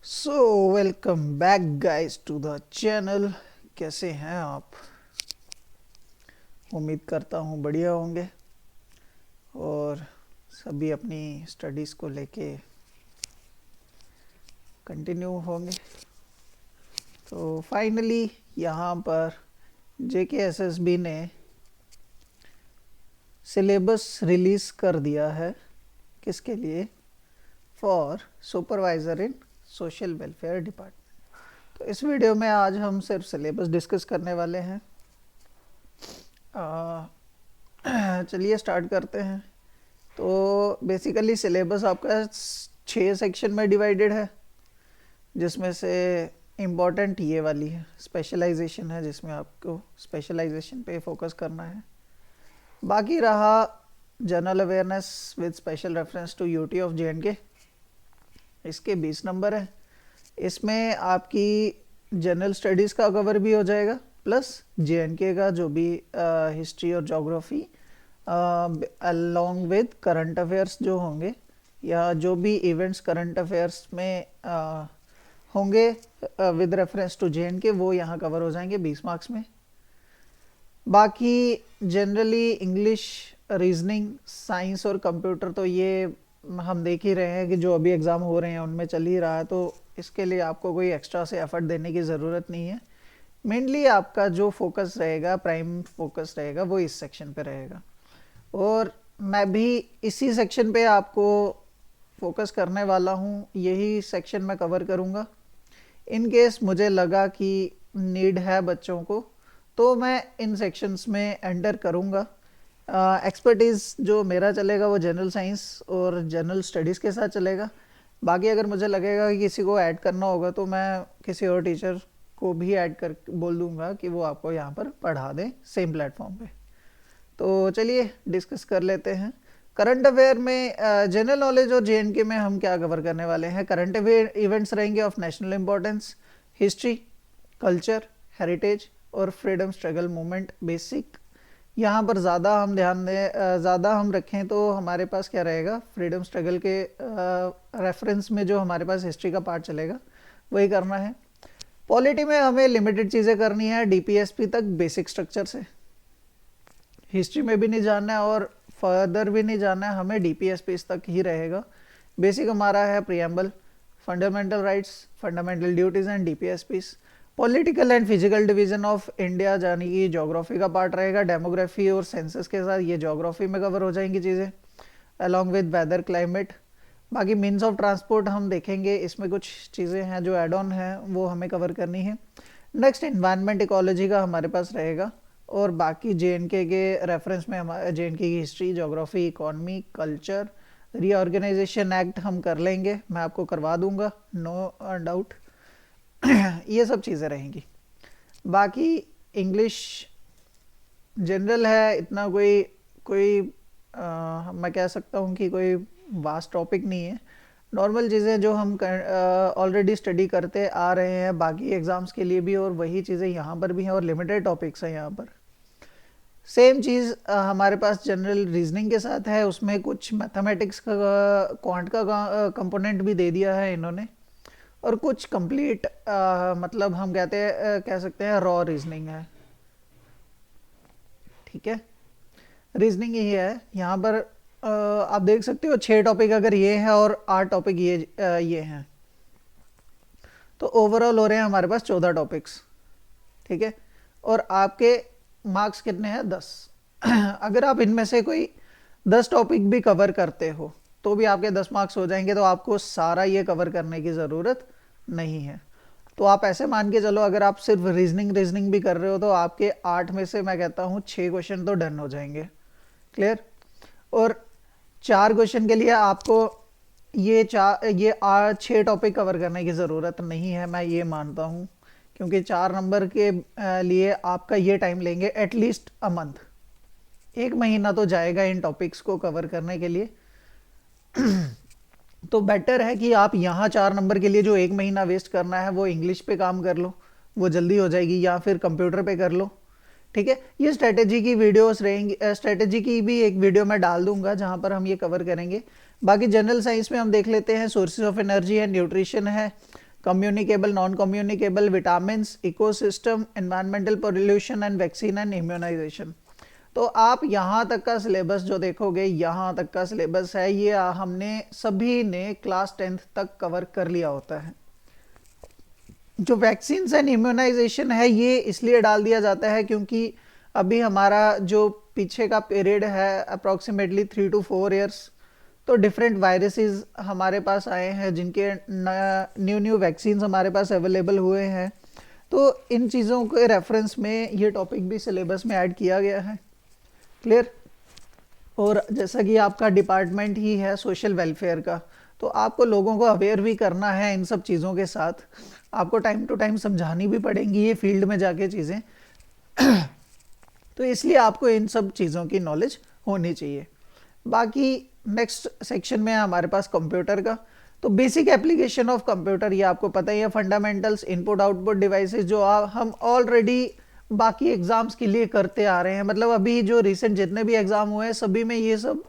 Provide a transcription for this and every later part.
So welcome back guys to the channel. कैसे हैं आप? उम्मीद करता हूँ बढ़िया होंगे और सभी अपनी स्टडीज़ को लेके कंटिन्यू होंगे। तो फाइनली यहाँ पर JKSSB ने सिलेबस रिलीज़ कर दिया है। किसके लिए? For supervisor in social welfare department. तो इस वीडियो में आज हम सिर्फ सिलेबस डिस्कस करने वाले हैं। चलिए स्टार्ट करते हैं। तो बेसिकली सिलेबस आपका 6 सेक्शन में डिवाइडेड है, जिसमें से इम्पॉर्टेंट ये वाली है, स्पेशलाइजेशन है, जिसमें आपको स्पेशलाइजेशन पे फोकस करना है। बाकी रहा general awareness with special reference to UT of JNK, इसके 20 नंबर है। इसमें आपकी जनरल स्टडीज़ का कवर भी हो जाएगा, प्लस JNK का जो भी हिस्ट्री और geography along with current affairs जो होंगे, या जो भी इवेंट्स करंट अफेयर्स में होंगे विद रेफरेंस टू JNK, वो यहाँ कवर हो जाएंगे 20 मार्क्स में। बाकी जनरली इंग्लिश, रीजनिंग, साइंस और कंप्यूटर तो ये हम देख ही रहे हैं कि जो अभी एग्ज़ाम हो रहे हैं उनमें चल ही रहा है, तो इसके लिए आपको कोई एक्स्ट्रा से एफर्ट देने की ज़रूरत नहीं है। मेनली आपका जो फोकस रहेगा, प्राइम फोकस रहेगा, वो इस सेक्शन पे रहेगा और मैं भी इसी सेक्शन पे आपको फोकस करने वाला हूँ। यही सेक्शन मैं कवर करूँगा। इन केस मुझे लगा कि नीड है बच्चों को, तो मैं इन सेक्शंस में एंटर करूँगा। एक्सपर्टीज़ जो मेरा चलेगा वो जनरल साइंस और जनरल स्टडीज़ के साथ चलेगा। बाकी अगर मुझे लगेगा कि किसी को ऐड करना होगा तो मैं किसी और टीचर को भी ऐड कर बोल दूँगा कि वो आपको यहाँ पर पढ़ा दें सेम प्लेटफॉर्म पे। तो चलिए डिस्कस कर लेते हैं। करंट अफेयर में जनरल नॉलेज और JNK में हम क्या कवर करने वाले हैं। करंट अफेयर इवेंट्स रहेंगे of national importance, history, culture, heritage और फ्रीडम स्ट्रगल मूवमेंट बेसिक। यहाँ पर ज़्यादा हम ध्यान दें, ज़्यादा हम रखें तो हमारे पास क्या रहेगा, फ्रीडम स्ट्रगल के रेफरेंस में जो हमारे पास हिस्ट्री का पार्ट चलेगा वही करना है। पॉलिटी में हमें लिमिटेड चीज़ें करनी है, DPSP तक बेसिक स्ट्रक्चर से। हिस्ट्री में भी नहीं जानना है और फर्दर भी नहीं जानना है, हमें DPSP तक ही रहेगा। बेसिक हमारा है preamble, fundamental rights, fundamental duties and DPSPs। Political and physical division of India, यानी कि जोग्राफी का पार्ट रहेगा। डेमोग्राफी और सेंसस के साथ ये जोग्राफी में कवर हो जाएंगी चीज़ें, अलॉन्ग विद वेदर, क्लाइमेट। बाकी मीन्स ऑफ ट्रांसपोर्ट हम देखेंगे, इसमें कुछ चीज़ें हैं जो एड ऑन है, वो हमें कवर करनी है। नेक्स्ट इन्वायरमेंट इकोलॉजी का हमारे पास रहेगा और बाकी JNK के रेफरेंस में हमारे JNK की history, geography, economy, culture, reorganisation act हम कर लेंगे, मैं आपको करवा दूंगा, नो डाउट। ये सब चीज़ें रहेंगी। बाकी इंग्लिश जनरल है, इतना कोई कोई मैं कह सकता हूँ कि कोई वास्ट टॉपिक नहीं है। नॉर्मल चीज़ें जो हम ऑलरेडी स्टडी करते आ रहे हैं बाकी एग्ज़ाम्स के लिए भी, और वही चीज़ें यहाँ पर भी हैं और लिमिटेड टॉपिक्स हैं यहाँ पर। सेम चीज़ हमारे पास जनरल रीजनिंग के साथ है, उसमें कुछ मैथमेटिक्स का, क्वांट का कंपोनेंट भी दे दिया है इन्होंने, और कुछ कंप्लीट मतलब हम कह सकते हैं रॉ रीजनिंग है। ठीक है, रीजनिंग ही है यहाँ पर। आप देख सकते हो 6 टॉपिक अगर ये हैं और 8 टॉपिक ये हैं, तो ओवरऑल हो रहे हैं हमारे पास 14 टॉपिक्स। ठीक है, और आपके मार्क्स कितने हैं? 10। अगर आप इनमें से कोई 10 टॉपिक भी कवर करते हो तो भी आपके 10 मार्क्स हो जाएंगे, तो आपको सारा ये कवर करने की ज़रूरत नहीं है। तो आप ऐसे मान के चलो, अगर आप सिर्फ रीजनिंग भी कर रहे हो तो आपके 8 में से मैं कहता हूँ 6 क्वेश्चन तो डन हो जाएंगे। क्लियर? और 4 क्वेश्चन के लिए आपको ये 6 टॉपिक कवर करने की ज़रूरत नहीं है, मैं ये मानता हूँ, क्योंकि 4 नंबर के लिए आपका ये टाइम लेंगे एटलीस्ट अ मंथ, 1 महीना तो जाएगा इन टॉपिक्स को कवर करने के लिए। तो बेटर है कि आप यहाँ 4 नंबर के लिए जो 1 महीना वेस्ट करना है वो इंग्लिश पे काम कर लो, वो जल्दी हो जाएगी, या फिर कंप्यूटर पे कर लो। ठीक है, ये स्ट्रेटेजी की वीडियोस रहेंगी, स्ट्रेटेजी की भी एक वीडियो मैं डाल दूंगा जहाँ पर हम ये कवर करेंगे। बाकी जनरल साइंस में हम देख लेते हैं, सोर्सेज ऑफ एनर्जी है, न्यूट्रिशन है, communicable, non-communicable, vitamins, ecosystem, environmental pollution and vaccine and immunization। तो आप यहाँ तक का सिलेबस जो देखोगे, यहाँ तक का सिलेबस है, ये हमने सभी ने क्लास 10th तक कवर कर लिया होता है। जो वैक्सीन एंड इम्यूनाइजेशन है ये इसलिए डाल दिया जाता है क्योंकि अभी हमारा जो पीछे का पीरियड है अप्रॉक्सीमेटली 3 to 4 years, तो डिफरेंट वायरसेस हमारे पास आए हैं जिनके न्यू वैक्सीन हमारे पास अवेलेबल हुए हैं। तो इन चीज़ों के रेफरेंस में ये टॉपिक भी सिलेबस में ऐड किया गया है। क्लियर। और जैसा कि आपका डिपार्टमेंट ही है सोशल वेलफेयर का, तो आपको लोगों को अवेयर भी करना है इन सब चीज़ों के साथ, आपको टाइम टू टाइम समझानी भी पड़ेंगी ये फील्ड में जाके चीज़ें। तो इसलिए आपको इन सब चीज़ों की नॉलेज होनी चाहिए। बाकी नेक्स्ट सेक्शन में है हमारे पास कंप्यूटर का। तो बेसिक एप्लीकेशन ऑफ कंप्यूटर ये आपको पता ही है, फंडामेंटल्स, इनपुट आउटपुट डिवाइसेस, जो हम ऑलरेडी बाकी एग्जाम्स के लिए करते आ रहे हैं। मतलब अभी जो रिसेंट जितने भी एग्जाम हुए हैं सभी में ये सब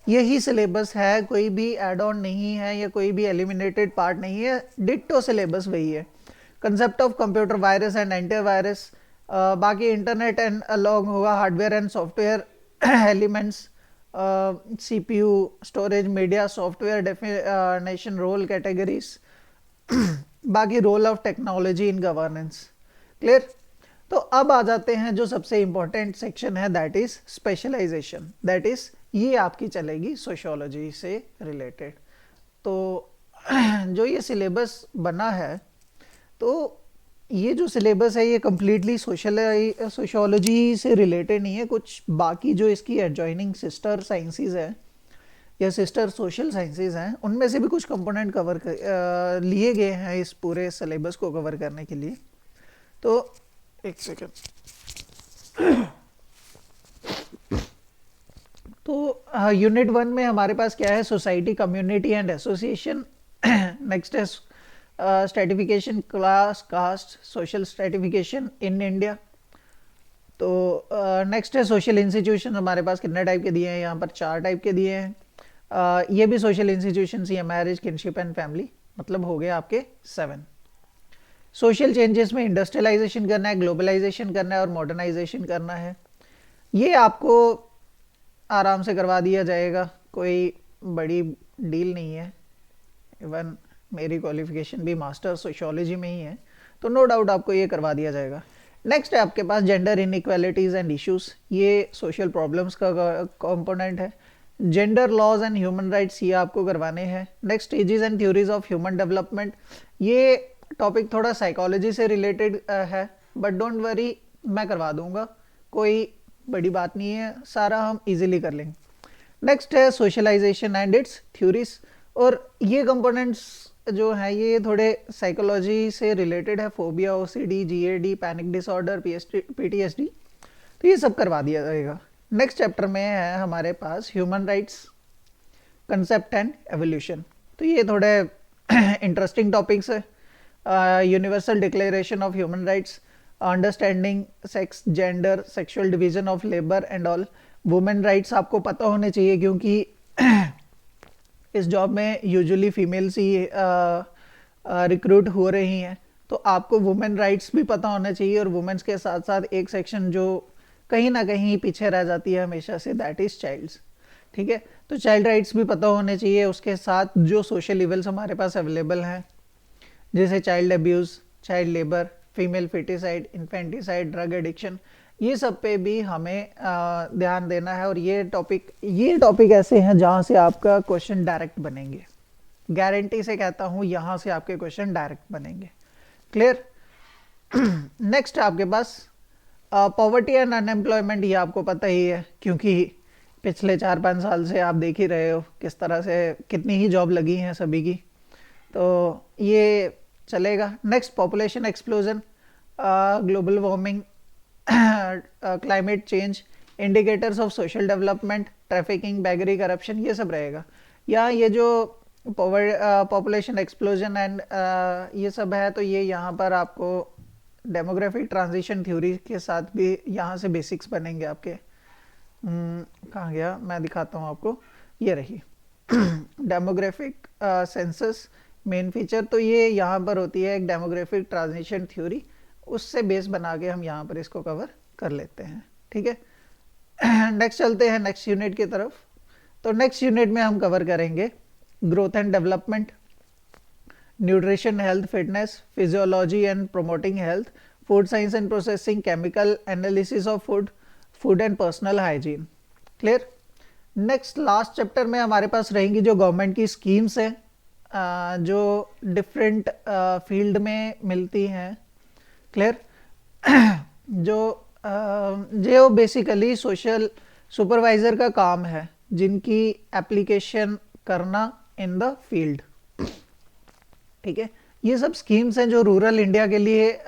यही सिलेबस है, कोई भी एड ऑन नहीं है या कोई भी एलिमिनेटेड पार्ट नहीं है, डिट्टो सिलेबस वही है। Concept of computer, virus and antivirus, बाकी इंटरनेट एंड अलॉन्ग होगा, hardware and software elements, CPU, storage, media, software definition, role categories, बाकी role of technology in governance. Clear. तो अब आ जाते हैं जो सबसे इंपॉर्टेंट सेक्शन है, that is specialisation. That is ये आपकी चलेगी सोशियोलॉजी से रिलेटेड। तो जो ये सिलेबस बना है, तो ये जो सिलेबस है ये कम्प्लीटली सोशियोलॉजी से रिलेटेड नहीं है। कुछ बाकी जो इसकी एडजॉइनिंग सिस्टर साइंसेस है या सिस्टर सोशल साइंसेस हैं, उनमें से भी कुछ कंपोनेंट कवर लिए गए हैं इस पूरे सिलेबस को कवर करने के लिए। तो एक सेकेंड। तो यूनिट 1 में हमारे पास क्या है, society, community and association. Next है stratification, class, caste, social stratification in India. तो नेक्स्ट है सोशल इंस्टीट्यूशन। हमारे पास कितने टाइप के दिए हैं, यहाँ पर 4 टाइप के दिए हैं। ये भी सोशल इंस्टीट्यूशन ही है, मैरिज, किनशिप एंड फैमिली, मतलब हो गए आपके 7। सोशल चेंजेस में इंडस्ट्रियलाइजेशन करना है, ग्लोबलाइजेशन करना है और मॉडर्नाइजेशन करना है। ये आपको आराम से करवा दिया जाएगा, कोई बड़ी डील नहीं है। इवन मेरी क्वालिफिकेशन भी मास्टर सोशियोलॉजी में ही है, तो नो डाउट आपको ये करवा दिया जाएगा। नेक्स्ट है आपके पास जेंडर इनइक्वालिटीज़ एंड इश्यूज, ये सोशल प्रॉब्लम्स का कंपोनेंट है। Gender laws and human rights, ये आपको करवाने हैं। Next stages and theories of human development, ये टॉपिक थोड़ा साइकोलॉजी से रिलेटेड है, बट डोंट वरी, मैं करवा दूंगा, कोई बड़ी बात नहीं है, सारा हम इजीली कर लेंगे। नेक्स्ट है सोशलाइजेशन एंड इट्स थ्योरीज, और ये कंपोनेंट्स जो हैं ये थोड़े साइकोलॉजी से रिलेटेड है, phobia, OCD, GAD, panic disorder, PTSD, तो ये सब करवा दिया जाएगा। नेक्स्ट चैप्टर में है हमारे पास human rights, concept and evolution, तो ये थोड़े इंटरेस्टिंग टॉपिक्स है। Universal declaration of human rights, understanding sex, gender, sexual division of labour and all. Women rights आपको पता होने चाहिए क्योंकि इस जॉब में यूजुअली फीमेल्स ही रिक्रूट हो रही हैं, तो आपको वुमेन राइट्स भी पता होना चाहिए। और वुमेन्स के साथ साथ एक सेक्शन जो कहीं ना कहीं पीछे रह जाती है हमेशा से, दैट इज चाइल्ड्स। ठीक है, तो चाइल्ड राइट्स भी पता होने चाहिए। उसके साथ जो सोशल इवल्स हमारे पास अवेलेबल हैं, जैसे child abuse, child labour, female foeticide, infanticide, drug addiction, ये सब पे भी हमें ध्यान देना है। और ये टॉपिक ऐसे हैं जहाँ से आपका क्वेश्चन डायरेक्ट बनेंगे, गारंटी से कहता हूँ, यहाँ से आपके क्वेश्चन डायरेक्ट बनेंगे। क्लियर। नेक्स्ट आपके पास पॉवर्टी एंड अनएम्प्लॉयमेंट, ये आपको पता ही है क्योंकि पिछले 4-5 साल से आप देख ही रहे हो किस तरह से कितनी ही जॉब लगी हैं सभी की, तो ये चलेगा। Next population explosion, global warming, climate change, indicators of social development, trafficking, बैगरी, करप्शन, ये सब रहेगा। या ये जो पॉपुलेशन एक्सप्लोजन एंड ये सब है, तो ये यहाँ पर आपको डेमोग्राफिक ट्रांजिशन थ्योरी के साथ भी यहाँ से बेसिक्स बनेंगे आपके। कहाँ गया, मैं दिखाता हूँ आपको, ये रही डेमोग्राफिक सेंसस, मेन फीचर तो ये यहाँ पर होती है एक डेमोग्राफिक ट्रांजिशन थ्योरी, उससे बेस बना के हम यहाँ पर इसको कवर कर लेते हैं। ठीक है, नेक्स्ट चलते हैं नेक्स्ट यूनिट की तरफ। तो नेक्स्ट यूनिट में हम कवर करेंगे growth and development, nutrition, health, fitness, physiology and promoting health, food science and processing, chemical analysis of food, food and personal hygiene. Clear. Next last chapter में हमारे पास रहेंगी जो गवर्नमेंट की स्कीम्स हैं जो डिफरेंट फील्ड में मिलती हैं। क्लियर। जो बेसिकली सोशल सुपरवाइजर का काम है, जिनकी एप्लीकेशन करना इन द फील्ड। ठीक है, ये सब स्कीम्स हैं जो रूरल इंडिया के लिए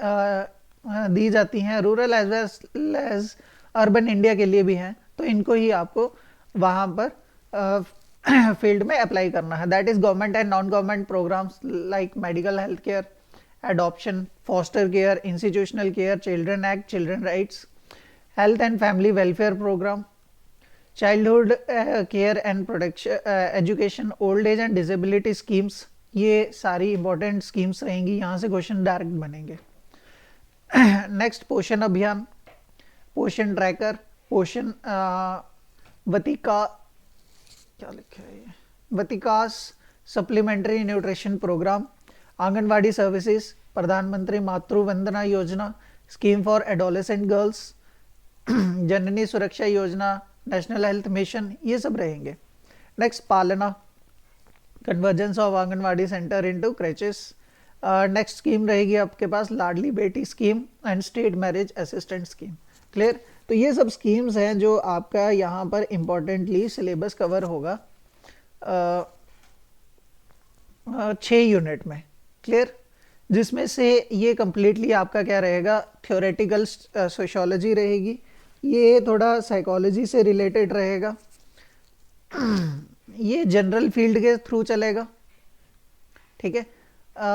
दी जाती हैं, rural as well as urban India के लिए भी हैं। तो इनको ही आपको वहाँ पर फील्ड में अप्लाई करना है। That is government and non government programmes like medical health care, adoption, foster care, institutional care, children act, children rights, health and family welfare program, childhood care and protection, education, old age and disability schemes। ये सारी important schemes रहेंगी, यहाँ से question direct बनेंगे। Next पोषण अभियान, पोषण tracker, पोषण वतिका, क्या लिखा है ये, वतिकास supplementary nutrition programme, anganwadi services, Pradhan Mantri Matru Vandana Yojana, scheme for adolescent girls, Janani Suraksha Yojana, national health mission, ये सब रहेंगे। Next Palna, convergence of anganwadi centre into creches. Next scheme रहेगी आपके पास Ladli Beti scheme and state marriage assistant scheme. Clear. तो ये सब स्कीम्स हैं जो आपका यहाँ पर इम्पोर्टेंटली सिलेबस कवर होगा 6 यूनिट में। क्लियर। जिसमें से ये कम्प्लीटली आपका क्या रहेगा, थ्योरेटिकल सोशियोलॉजी रहेगी, ये थोड़ा साइकोलॉजी से रिलेटेड रहेगा, ये जनरल फील्ड के थ्रू चलेगा। ठीक है।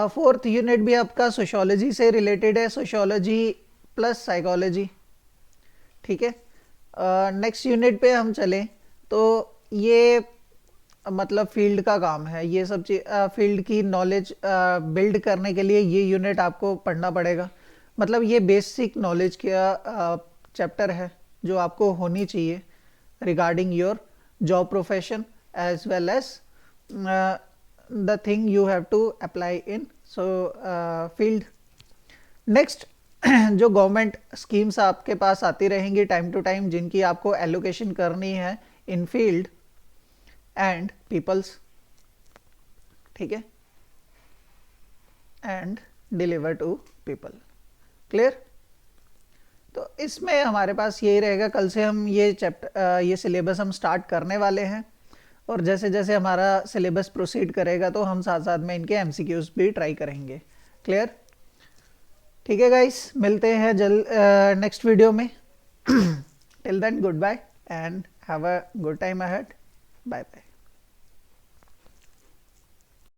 4th यूनिट भी आपका सोशियोलॉजी से रिलेटेड है, सोशियोलॉजी प्लस साइकोलॉजी। ठीक है। नेक्स्ट यूनिट पे हम चलें तो ये मतलब फील्ड का काम है, ये सब चीज फील्ड की नॉलेज बिल्ड करने के लिए ये यूनिट आपको पढ़ना पड़ेगा। मतलब ये बेसिक नॉलेज का चैप्टर है जो आपको होनी चाहिए regarding your job profession as well as the thing you have to apply in field. Next जो गवर्नमेंट स्कीम्स आपके पास आती रहेंगी टाइम टू टाइम, जिनकी आपको एलोकेशन करनी है इन फील्ड एंड पीपल्स। ठीक है, and deliver to people. Clear. तो इसमें हमारे पास यही रहेगा। कल से हम ये चैप्टर ये सिलेबस हम स्टार्ट करने वाले हैं, और जैसे जैसे हमारा सिलेबस प्रोसीड करेगा तो हम साथ साथ में इनके एमसीक्यूज भी ट्राई करेंगे। क्लियर। ठीक है गाइस, मिलते हैं जल्द नेक्स्ट वीडियो में। Till then goodbye and have a good time ahead. Bye bye.